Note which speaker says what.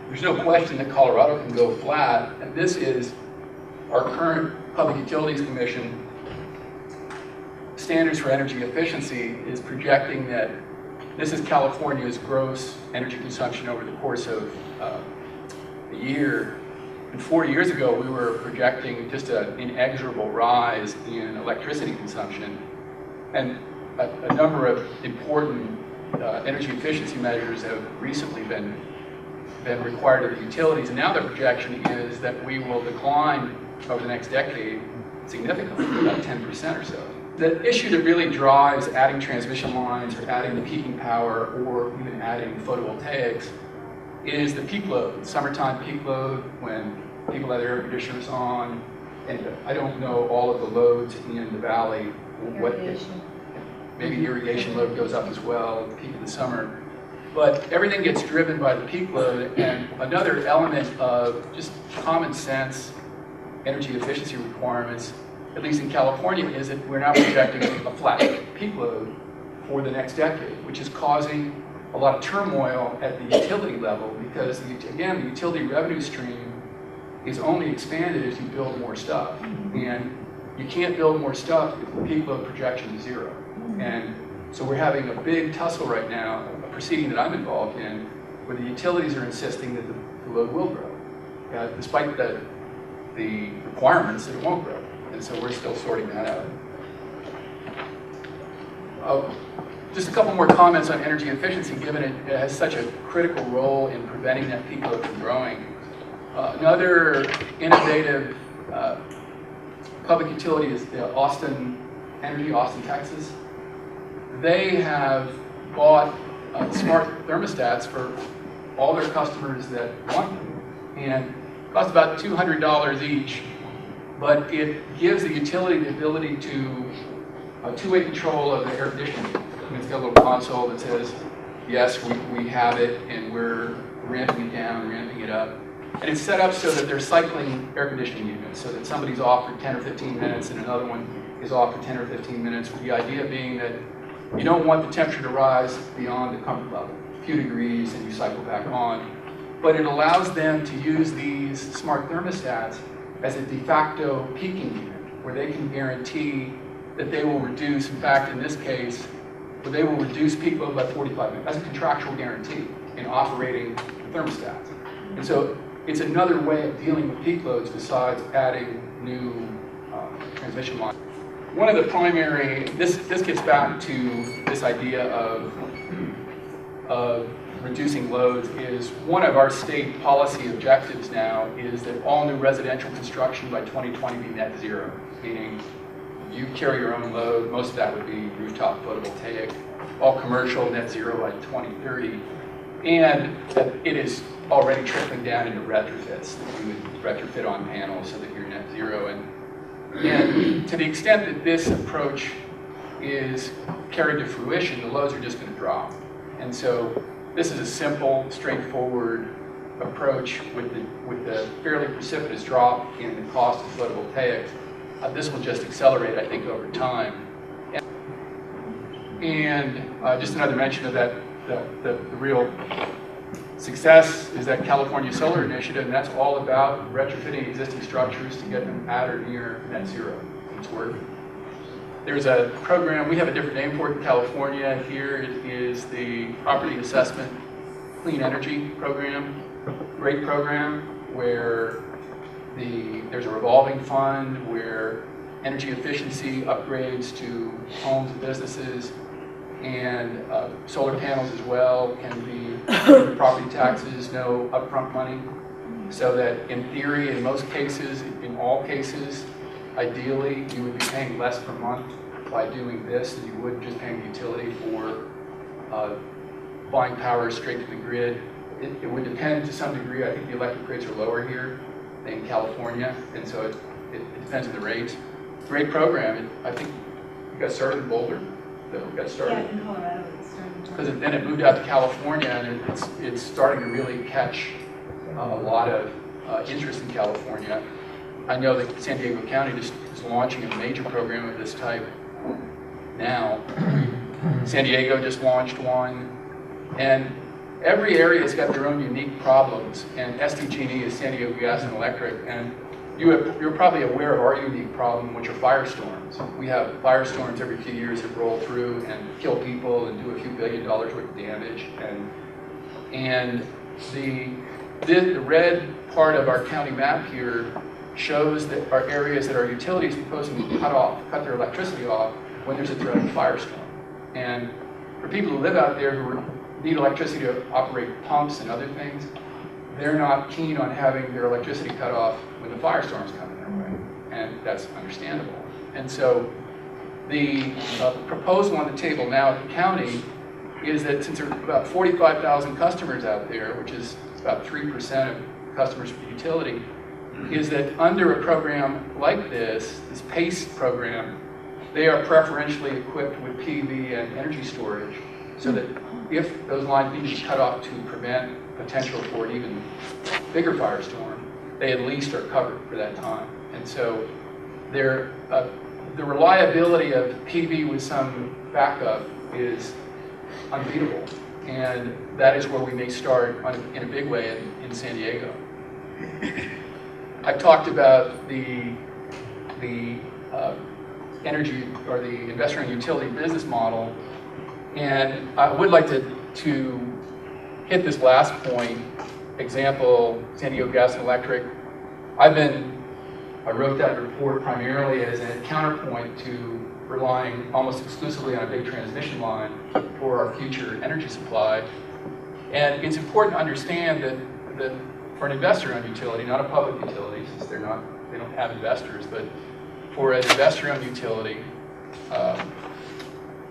Speaker 1: there's no question that Colorado can go flat, and this is our current Public Utilities Commission standards for energy efficiency is projecting that this is California's gross energy consumption over the course of a year. And 4 years ago, we were projecting just an inexorable rise in electricity consumption. And a number of important energy efficiency measures have recently been required of the utilities. And now the projection is that we will decline over the next decade significantly, about 10% or so. The issue that really drives adding transmission lines or adding the peaking power or even adding photovoltaics is the peak load, summertime peak load when people have their air conditioners on. And I don't know all of the loads in the valley. Maybe irrigation load goes up as well at the peak of the summer. But everything gets driven by the peak load. And another element of just common sense energy efficiency requirements, at least in California, is that we're now projecting a flat peak load for the next decade, which is causing a lot of turmoil at the utility level because, again, the utility revenue stream is only expanded as you build more stuff. And you can't build more stuff if the peak load projection is zero. And so we're having a big tussle right now, a proceeding that I'm involved in, where the utilities are insisting that the load will grow, despite the requirements that it won't grow. And so we're still sorting that out. Just a couple more comments on energy efficiency, given it has such a critical role in preventing that peak load from growing. Another innovative public utility is Austin Energy, Austin, Texas. They have bought smart thermostats for all their customers that want them, and it costs about $200 each, but it gives the utility the ability to two-way control of the air conditioning. It's got a little console that says, yes, we have it, and we're ramping it down, ramping it up. And it's set up so that they're cycling air conditioning units, so that somebody's off for 10 or 15 minutes and another one is off for 10 or 15 minutes, with the idea being that you don't want the temperature to rise beyond the comfort level, a few degrees, and you cycle back on. But it allows them to use these smart thermostats as a de facto peaking unit, where they can guarantee that they will reduce, in fact, in this case, where they will reduce peak load by 45 minutes. That's a contractual guarantee in operating the thermostats. And so it's another way of dealing with peak loads besides adding new transmission lines. One of the primary, this gets back to this idea of reducing loads, is one of our state policy objectives now is that all new residential construction by 2020 be net zero, meaning you carry your own load. Most of that would be rooftop photovoltaic, all commercial net zero by 2030. And it is already trickling down into retrofits, that you would retrofit on panels so that you're net zero. And to the extent that this approach is carried to fruition, the loads are just going to drop. And so this is a simple, straightforward approach with the fairly precipitous drop in the cost of photovoltaics. This will just accelerate, I think, over time. And just another mention of that, the real success is that California Solar Initiative, and that's all about retrofitting existing structures to get them at or near net zero. It's working. There's a program, we have a different name for it in California. Here it is the Property Assessment Clean Energy Program. Great program where there's a revolving fund where energy efficiency upgrades to homes and businesses and solar panels as well can be property taxes, no upfront money, so that in theory, in most cases, in all cases, ideally, you would be paying less per month by doing this than you would just paying the utility for buying power straight to the grid. It would depend to some degree. I think the electric rates are lower here than in California, and so it depends on the rates. Great program. I think you got started in Boulder. That got started.
Speaker 2: Yeah, in Colorado it started.
Speaker 1: Because then it moved out to California, and it's starting to really catch a lot of interest in California. I know that San Diego County just is launching a major program of this type now. San Diego just launched one, and every area has got their own unique problems, and SDG&E is San Diego Gas and Electric, and you're probably aware of our unique problem, which are firestorms. We have firestorms every few years that roll through and kill people and do a few $1 billion worth of damage. And the red part of our county map here shows that our areas that our utilities are proposing to cut their electricity off when there's a threat of a firestorm. And for people who live out there who need electricity to operate pumps and other things, they're not keen on having their electricity cut off when the firestorms come in their way, and that's understandable. And so the proposal on the table now at the county is that since there are about 45,000 customers out there, which is about 3% of customers for the utility, is that under a program like this PACE program, they are preferentially equipped with PV and energy storage, so that if those lines need to be cut off to prevent potential for an even bigger firestorm, they at least are covered for that time. And so the reliability of PV with some backup is unbeatable. And that is where we may start in a big way in San Diego. I've talked about the energy or the investor and utility business model, and I would like to hit this last point. Example, San Diego Gas and Electric. I wrote that report primarily as a counterpoint to relying almost exclusively on a big transmission line for our future energy supply. And it's important to understand that for an investor-owned utility, not a public utility, since they don't have investors, but for an investor-owned utility,